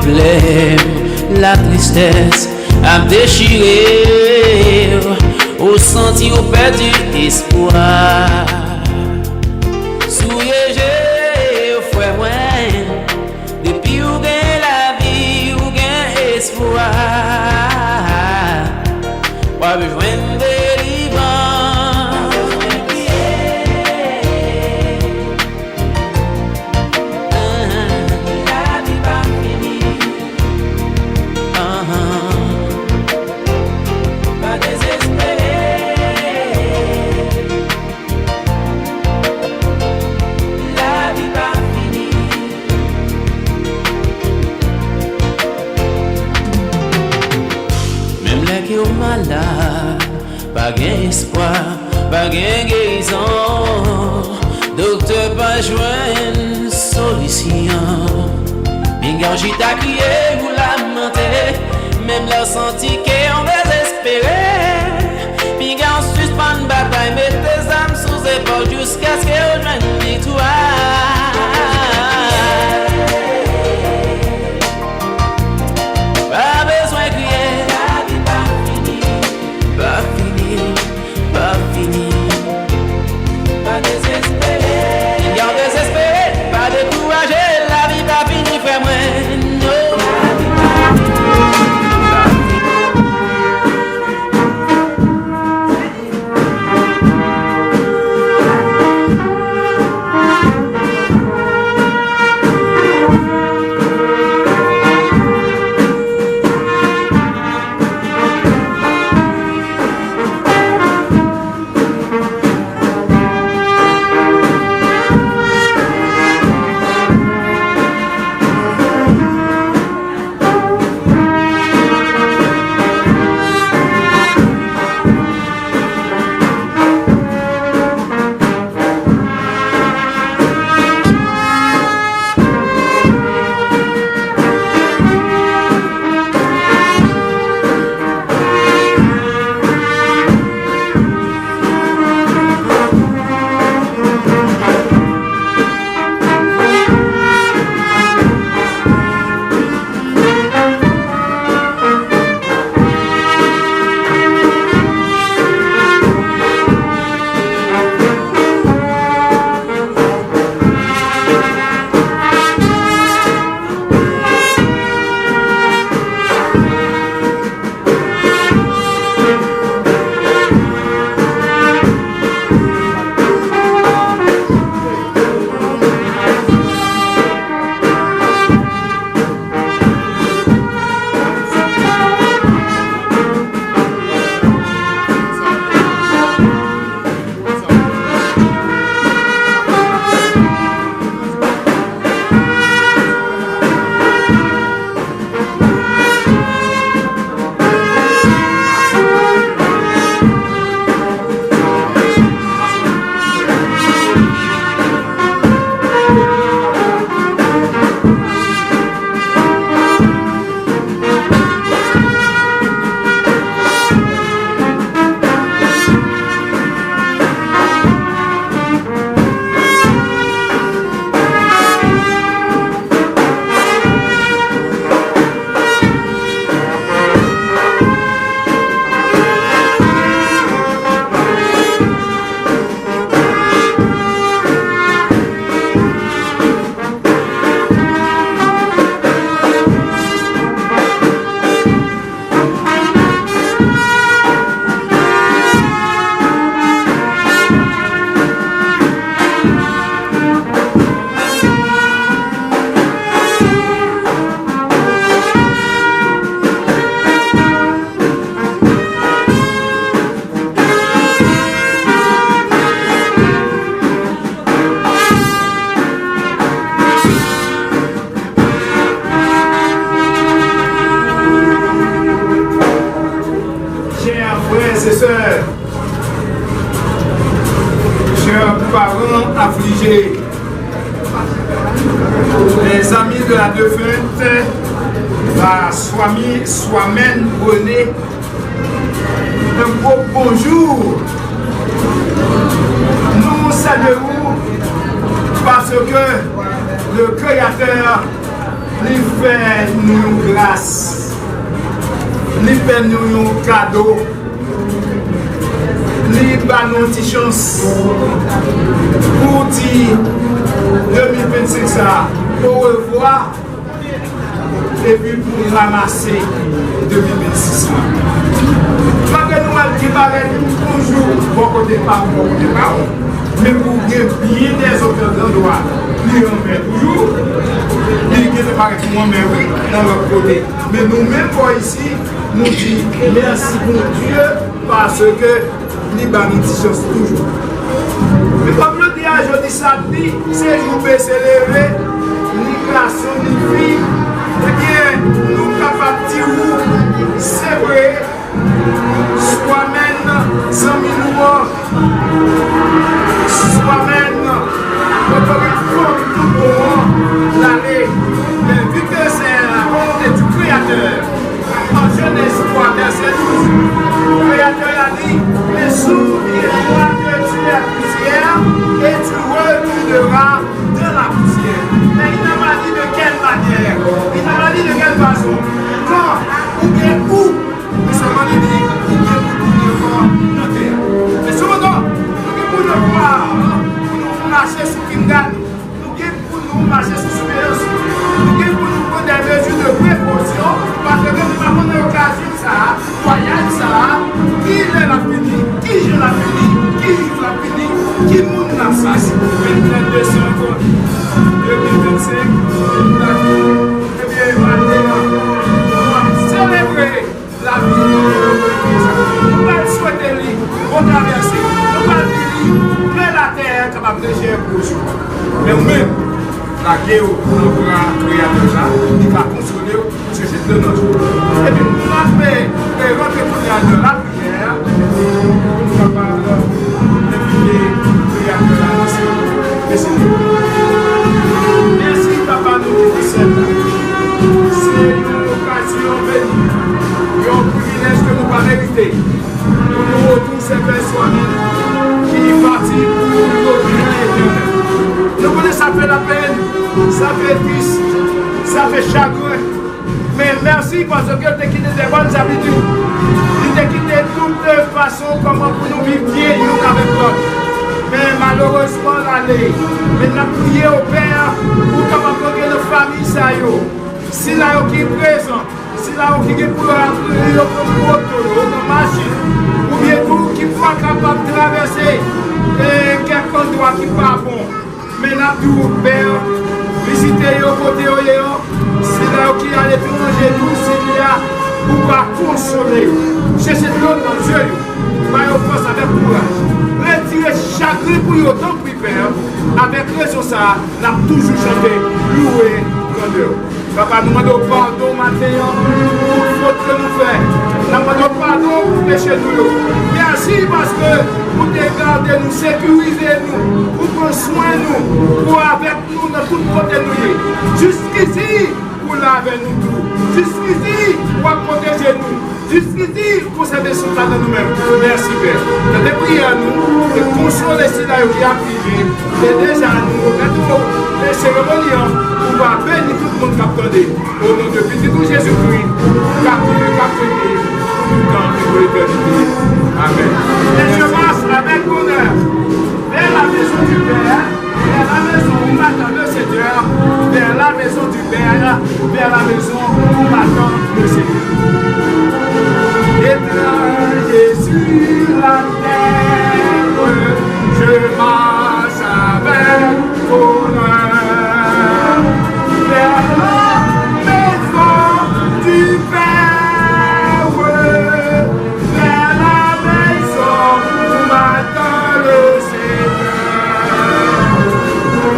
problèmes, la tristesse a déchiré, au senti au perdu espoir. Souyez, frère, depuis ou gain la vie, ou gain espoir, pas besoin de malade, pas gain espoir, pas gain guérison. Docteur pas joindre solution. Bingan j't'a crié ou lamenté, même la senti qu'on désespéré. Bingan suspend bataille, met tes âmes sous épaule jusqu'à ce que rejoigne victoire. affligés, les amis de la défunte, la Swamène Bonnet, un beau bonjour. Nous saluons parce que le Créateur il fait nous grâce, il fait nous un cadeau, il bat nous une chance pour dire 2025 ça, au revoir et puis pour ramasser 2026. Malgré nous mal qui paraît toujours bon côté par bon côté par, mais pour bien des autres endroits, nous en fait toujours. Il qui se paraît moi mais oui, dans l'autre côté. Mais nous-mêmes pour ici, nous disons merci pour Dieu parce que nous avons une chance toujours. Mais comme je dis à jeudi samedi, c'est jour pour s'élever, ni garçon ni fille, eh bien, nous sommes capables de dire c'est vrai, soi-même, sans minouan, soi-même, notre réforme tout bon, l'année. Mais vu que c'est la volonté du Créateur, en Genèse 3, verset 12, le Créateur a dit, mais souviens-toi que tu es poussière et tu retourneras dans la poussière. Mais il n'a pas dit de quelle manière, il n'a pas dit de quelle façon, quand, ou bien où, mais seulement il dit, ou bien pour nous dans la terre. Mais cependant, nous pour nous voir, nous marcher sous Kingan, nous pour nous marcher sous surveillance, nous pour nous prendre des mesures de précaution, parce que nous avons une occasion ça, voyage ça, qui l'a fini, qui je l'a fini, qui l'a fini, qui monte la face, 22 secondes, 2025, eh bien, maintenant, on va célébrer la vie de l'église. Nous allons souhaiter lui, on traverser, nous allons dire que la terre est capable de gérer pour nous. Mais nous-mêmes, la guerre pour le grand créateur, il va consoler parce que c'est de notre. Et puis, nous allons rentrer dans la prière pour nous capables de prier le créateur là. Merci, papa, nous disons c'est une occasion bénie, un privilège que nous pas mérité. Pour nous retourner ces personnes qui partent pour notre bien éternel. Nous connaissons ça fait la peine, ça fait triste, ça fait chagrin. Mais merci parce que tu as quitté des bonnes habitudes. Tu as quitté toute façon comment pour nous vivre bien nous avec l'autre. Mais malheureusement, l'année, maintenant prier au Père pour capable que nos familles ça y est. Si là qui est présent, si là qui est pour appeler au moto, au machine, ou bien tout qui n'est pas capable de traverser quelque endroit qui n'est pas bon. Maintenant, tout Père, visiter au côté si là qui a l'étranger, tout s'il y a pour pas consoler. Cherchez l'autre dans Dieu, va y faire avec courage. Retirer chacun pour y autant plus Père, avec raison ça, n'a toujours chanté, loué, grandeur. Papa, nous demandons pardon maintenant pour faute que nous faisons. Nous demandons pardon pour pécher nous. Merci parce que vous gardez nous, sécurisez nous, pour prendre soin de nous, pour avec nous dans tout côté nous. Jusqu'ici, pour laver nous tout. Jusqu'ici, pour protéger nous. Jusqu'ici, pour servir son temps de nous-mêmes. Merci Père. Nous te prions à nous, de consoler ceux qui a privé, et déjà nous, les cérémonies, pour pouvoir bénir tout le monde qui a attendé. Au nom de Petit Jésus-Christ, qui a prié, tout le temps et pour l'éternité. Amen. Et je passe avec honneur vers la maison du Père, vers la maison où m'attend le Seigneur, vers la maison du Père, vers la maison où m'attend le Seigneur. Étrange sur la terre, je marche avec honneur vers la maison du Père, vers la maison où m'attend le Seigneur,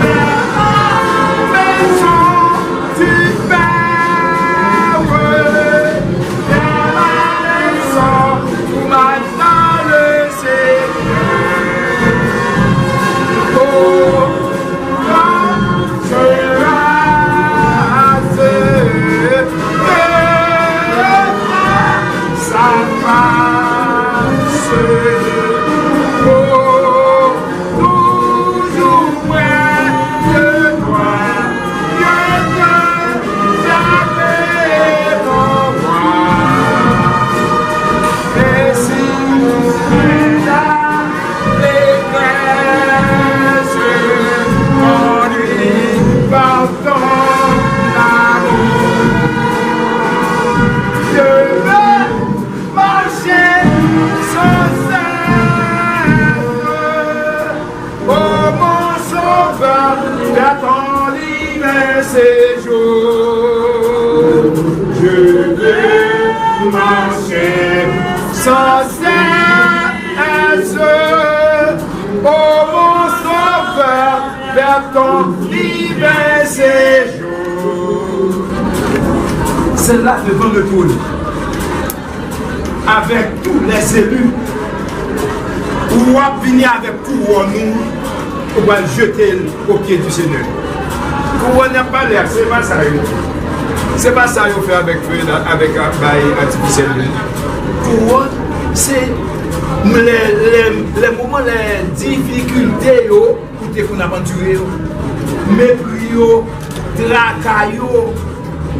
vers la maison du Père, vers la maison où m'attend le Seigneur. Oh, quand sera sa face, oh, toujours près de toi, Dieu chercher sans cesse, oh mon sauveur, vers ton divin séjour. C'est là devant le trône, avec tous les élus, où on va venir avec couronne, on va le jeter au pied du Seigneur. Couronne n'a pas l'air, c'est pas ça. C'est pas ça qu'on fait avec artificiel. Couronne, c'est les moments, les difficultés pour te faire aventurer, mépris, tracas,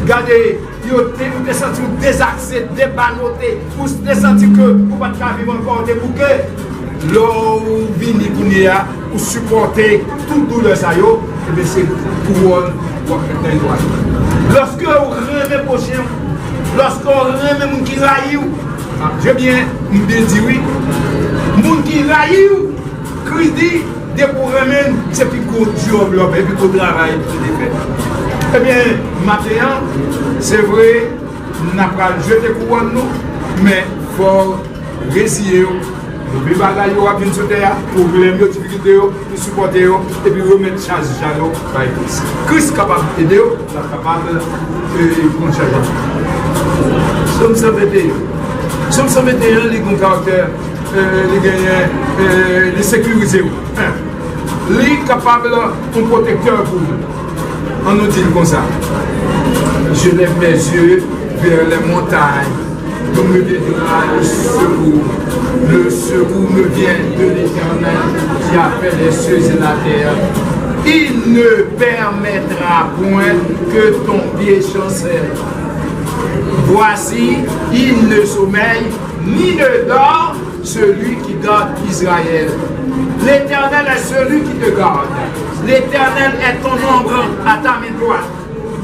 regardez, vous te senti désaxé, débanoté, vous te senti que vous ne pouvez pas vivre encore des bouquets. Là où vous venez pour supporter toute douleur, c'est couronne pour faire un droit. Lorsque vous remet prochain, lorsque vous remet les gens qui raillent, je viens me dire oui, les gens qui raillent, Christ dit, dès que vous remet, c'est plus gros job, et puis gros travail pour les faire. Eh bien, maintenant, c'est vrai, nous n'avons pas jeté couronne, mais il faut résister. Nous vivons là, nous avons sur terre, pour les difficultés, pour supporter, et puis remettre charge par Christ. Christ est capable d'aider, capable de prendre charge. Somme 121. Somme 121, les bons caractères, les gagnants, les sécuriser. Les capables de protecteur pour nous. On nous dit comme ça. Je lève mes yeux vers les montagnes. D'où me viendra le secours. Le secours me vient de l'Éternel qui a fait les cieux et la terre. Il ne permettra point que ton pied chancelle. Voici, il ne sommeille ni ne dort celui qui garde Israël. L'Éternel est celui qui te garde. L'Éternel est ton ombre à ta main droite.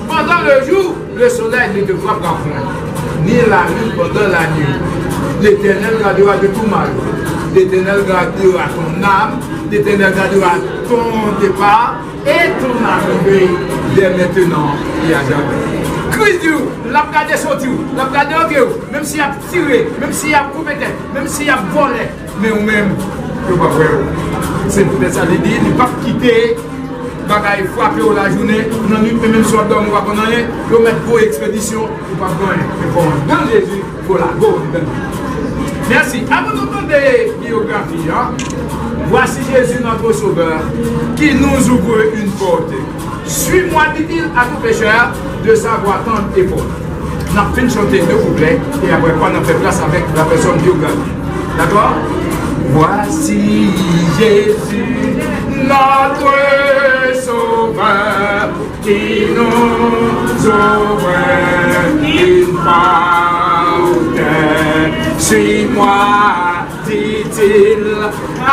Pendant le jour, le soleil ne te frappera point, ni la nuit pendant la nuit. L'Éternel gardera de tout mal. L'Éternel gardera ton âme. L'Éternel gardera ton départ et ton arrivée dès maintenant et à jamais. Christ dit, l'a gardé sorti, l'a gardé en guerre, même s'il a tiré, même s'il a coupé, même s'il a volé, mais ou même, je ne sais pas faire. C'est peut-être ça, il dit, ne pas quitter. Bagaille frappé la journée, non même soit d'homme, on va prendre rien, on mettre vos expéditions, on va prendre rien. Dans Jésus, voilà, go. Merci. Avant de prendre des biographies, voici Jésus notre Sauveur qui nous ouvre une porte. Suis-moi, dit-il à tout pécheur, de savoir tendre et fort. On a fait une chanter deux couplets et après quoi on a fait place avec la personne biographie. D'accord? Voici Jésus, notre Sauveur, qui nous ouvre une porte. Suis-moi, dit-il à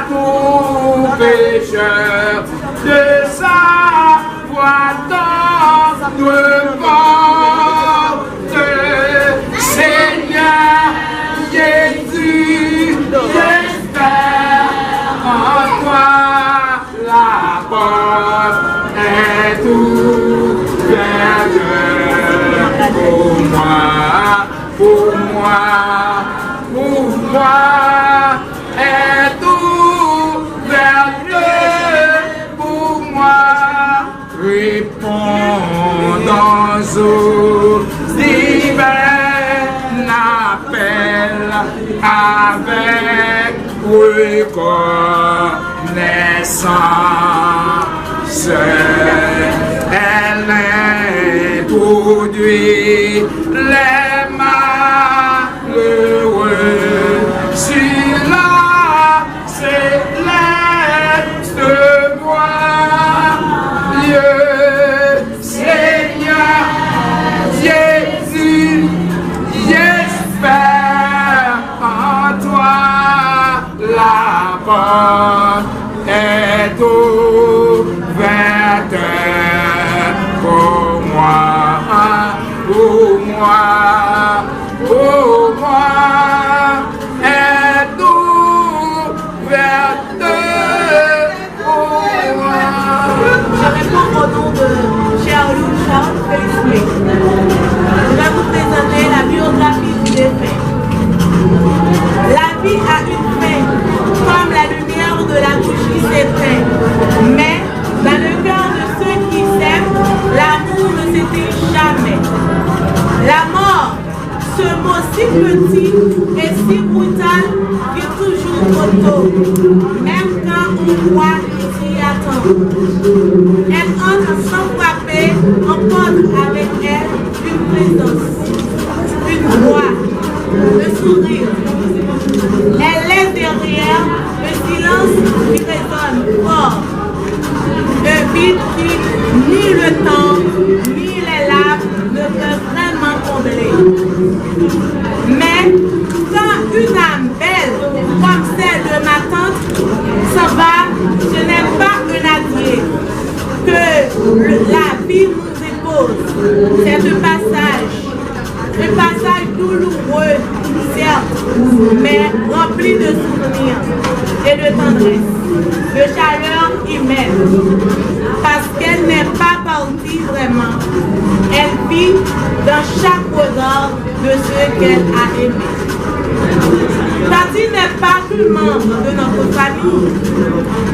tout pécheur, de savoir tendre porte. Seigneur Jésus, en toi la porte est ouverte pour moi, pour moi, pour moi est ouverte pour moi. Répondons aux divins appels avec reconnaissance. Elle introduit les malheureux sur la céleste voie. Seigneur Jésus, j'espère en toi. La porte est ouverte pour moi, pour moi. vie a une fin, comme la lumière de la bouche qui s'éteint. Mais dans le cœur de ceux qui s'aiment, l'amour ne s'éteint jamais. La mort, ce mot si petit et si brutal, vient toujours trop tôt, même quand on croit qu'il s'y attend. Elle entre sans frapper, emporte avec elle une présence, une voix, le sourire. Elle laisse derrière le silence qui résonne fort, un vide qui ni le temps ni les larmes ne peuvent vraiment combler. Mais quand une âme belle comme celle de ma tante s'en va, ce n'est pas un adieu que la vie nous impose. C'est un passage douloureux, certes, mais rempli de souvenirs et de tendresse, de chaleur humaine. Parce qu'elle n'est pas partie vraiment, elle vit dans chaque regard de ceux qu'elle a aimés. Tati n'est pas qu'un membre de notre famille,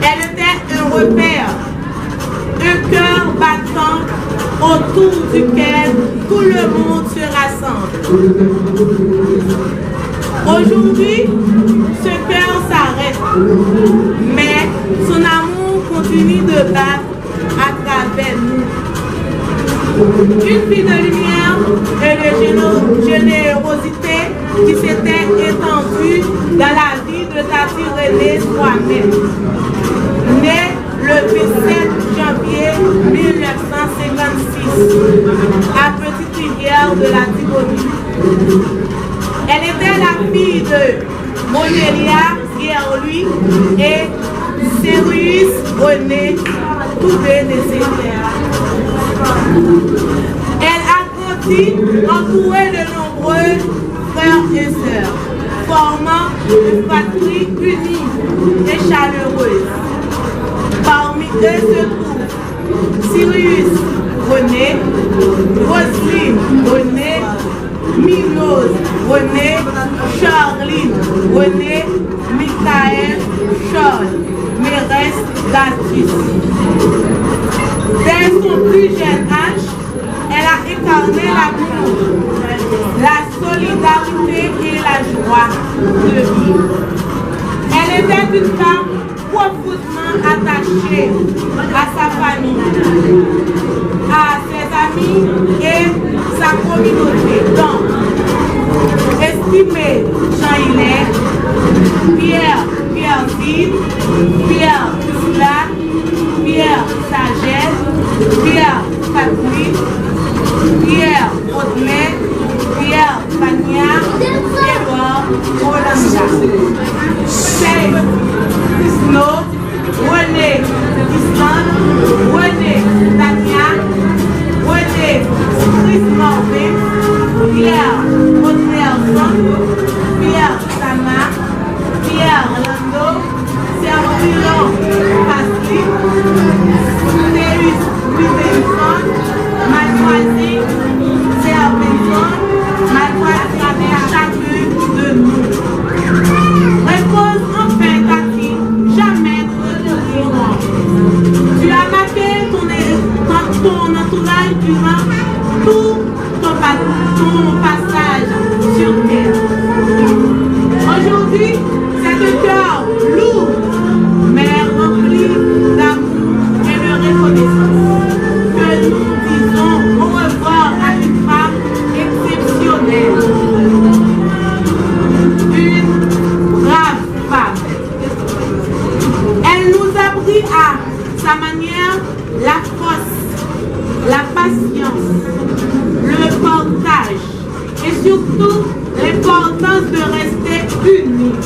elle était un repère, un cœur battant autour duquel tout le monde se rassemble. Aujourd'hui, ce cœur s'arrête, mais son amour continue de battre à travers nous. Une vie de lumière et de générosité qui s'était étendue dans la vie de Tati Renée Swamel, née le 27 janvier 1956 à Petite Rivière de la Tibonite. Elle était la fille de Monélia Pierre-Louis et Cyrus René, tous deux décédés. Elle a grandi entourée de nombreux frères et sœurs, formant une fratrie unie et chaleureuse. Parmi eux se trouvent Cyrus René, Roselyne René, Minos René, Charline René, Michael Charles, Mérès Datis. Dès son plus jeune âge, elle a incarné l'amour, la solidarité et la joie de vivre. Elle était une femme profondément attachée à sa famille, à ses amis et sa communauté. Donc, estimé Jean-Hilaire, Pierre-Ville, Pierre Sla, Pierre Sagesse, Pierre Patrick, Pierre Audemey, Pierre Pagnard, Edouard Olanda. C'est Crisno, René Island, René Tania, René Chris Morvin, Pierre Nelson, Pierre Sama, Pierre Lando, Servilon Pasli, Théus Wilson, Mademoiselle Servilon, Mademoiselle avec chacune de nous. Repose enfin Tati, jamais de retour. Tu as marqué ton entourage durant tout ton passage sur terre. Aujourd'hui, c'est un cœur lourd, mais rempli d'amour et de reconnaissance, que nous disons au revoir à une femme exceptionnelle, une brave femme. Elle nous a appris à sa manière la force, la patience, le partage et surtout l'importance de rester unis.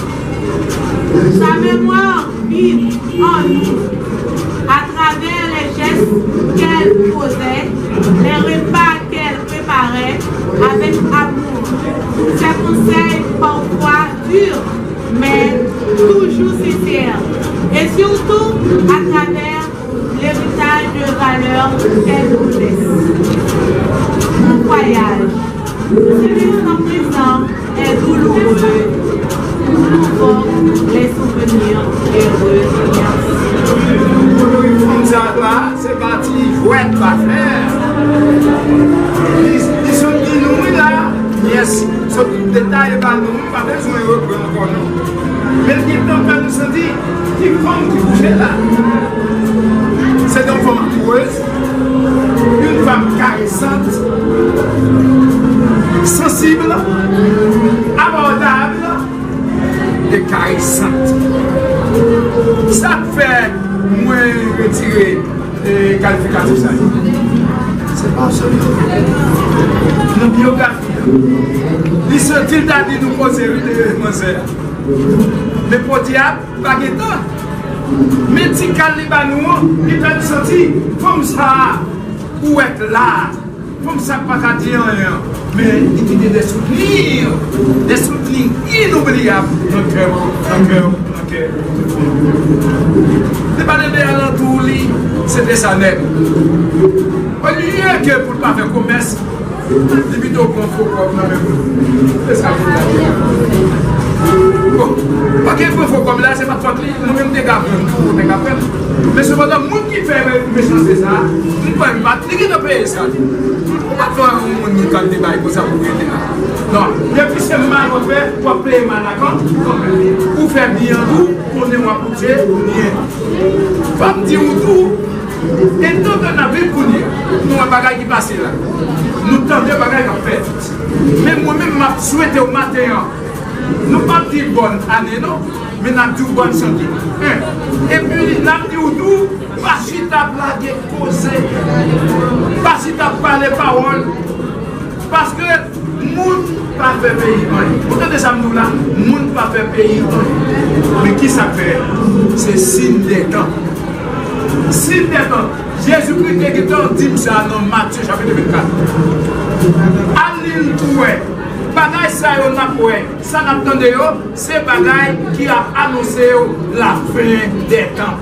Sa mémoire vit en nous à travers les gestes qu'elle posait, les repas qu'elle préparait avec amour. Ses conseils parfois durs, mais toujours sincères. Et surtout à travers l'héritage de valeurs qu'elle nous laisse. Mon voyage, celui sans présent, est douloureux. il va faire. Ils sont dit nous là, yes, ce détail va nous, pas besoin de reprendre encore nous. Mais il va nous sentir, qui femme qui bougeait là. C'est une femme amoureuse, une femme caressante, sensible, abordable et caressante. Ça fait moins retirer les qualificatifs. C'est pas seulement. Nos biographies. Il se-t-il t'a dit nous poser une demoiselle. Mais pour diable, pas de temps. Mais si Calibanou, il peut sentir comme ça, ou être là, comme ça, pas qu'à dire rien. Mais il y a des souvenirs inoubliables dans le cœur, dans le cœur. C'est pas des alentours, c'était ça net. Au lieu que pour ne pas faire commerce, c'est plutôt qu'on faut comme c'est ça. Bon, ok, il faut comme là, c'est pas trop nous-mêmes des gars, mais cependant, le monde qui fait méchanceté ça, nous ne pouvons pas cliquer dans le pays ça. On va faire un monde qui a des bails pour ça pour aider là. Non, depuis c'est mal fait, pour payer mal à compte, pour faire bien tout, on est moins poussé, rien. Femme dit tout, et tant qu'on a vu pour dire, nous avons un bagage qui passe là. Nous tentons un bagage qui fait. Mais moi-même, je souhaite au matin. Nous ne pouvons pas dire bonne année, non, mais nous avons dit bonne santé. Et puis, nous avons dit tout, pas si tu as blagué, causé, pas si tu as parlé paroles, parce que le monde ne pas fait pays. Vous entendez ça, nous là, le monde ne pas fait pays. Mais qui ça fait? C'est signe des temps. Signe des temps. Jésus-Christ est dit ça dans Matthieu chapitre 24. Allez, trouver. Bagay ça yon a poué, ça n'attendait c'est bagay qui a annoncé la fin des temps.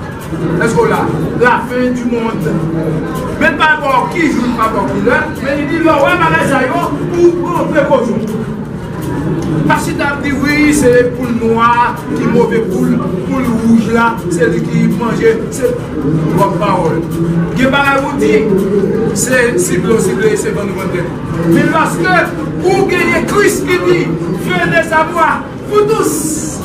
Est-ce que là, la fin du monde. Mais pas encore qui joue, pas encore qui l'heure, mais il dit là, ouais, bagay ça yon pour précaution. Parce que tu as dit oui, c'est pour le noir qui est mauvais pour le rouge là, c'est lui qui mange, c'est votre parole. Ce que vous dites, c'est ciblé, c'est bon nous montrer. Mais lorsque vous gagnez Christ qui dit, venez savoir, vous tous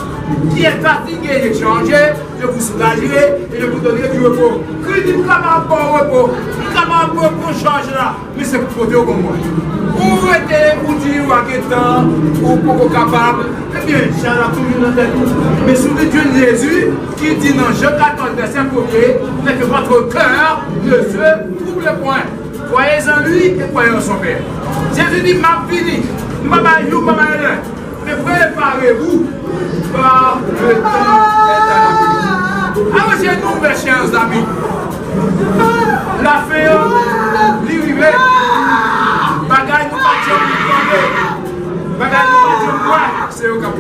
qui êtes fatigués, échangez, je vous soulagerai et je vous donnerai du repos. Christ dit, comment pas repos, comment pas changer là, mais c'est pour côté au bon moi. Vous êtes pour dire à quel temps, ou pour capable, eh bien, Inch'Allah, tout le monde dans tête. Mais sous le Dieu de Jésus, qui dit dans Jean 14, verset 1er, mais que votre cœur ne se trouble point. Croyez en lui et croyez en son Père. Jésus dit, m'a fini, m'a baillou, m'a baillou, mais préparez-vous par le temps éternel. Arrangez-nous, mes chers amis. La fin, l'irrivé. Bagay nous pas c'est au cap.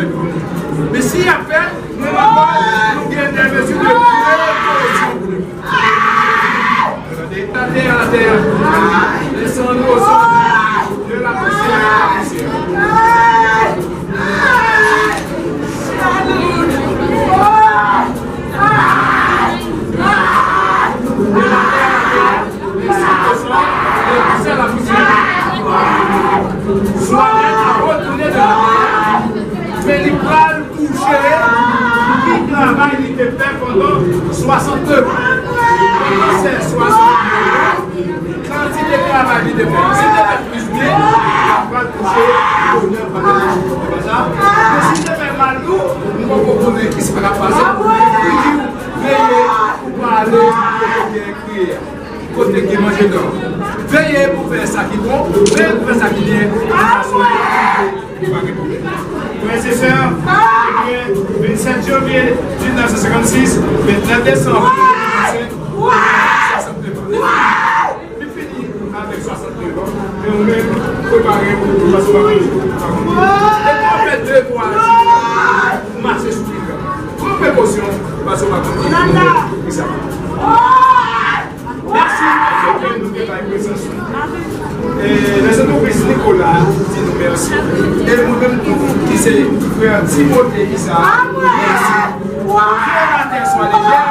Mais si il a fait, nous avons des mesures de précaution. Regardez à la terre, laissons-nous au centre de la poussière. Soit à retourner de la terre, mais il va le toucher, il travaille, il était fait pendant 62 ans. C'est 62 ans. Quand il travaille, il était fait. Si il était prisonnier, il va toucher l'honneur par le ça. Mais si il était mal lourd, nous ne pouvons pas connaître qui se va passer. Il dit, veillez pour parler, pour crier. Côté qui mange dedans. Veillez pour faire ça qui est bon, veillez pour faire ça qui est bien. Frères et sœurs, 27 janvier 1956, 29 décembre 2025, 62 ans. Il finit avec 62 ans. Et on met préparé pour passer par le jour. Et on fait 2 mois pour marcher sur le cœur. Pour précaution, passer par le jour. Merci pour nous faire la présence. Et laissez-nous Christ Nicolas, dit nous merci. Et nous-mêmes tous qui c'est frère Timothée Issa, merci. Que la terre soit légère,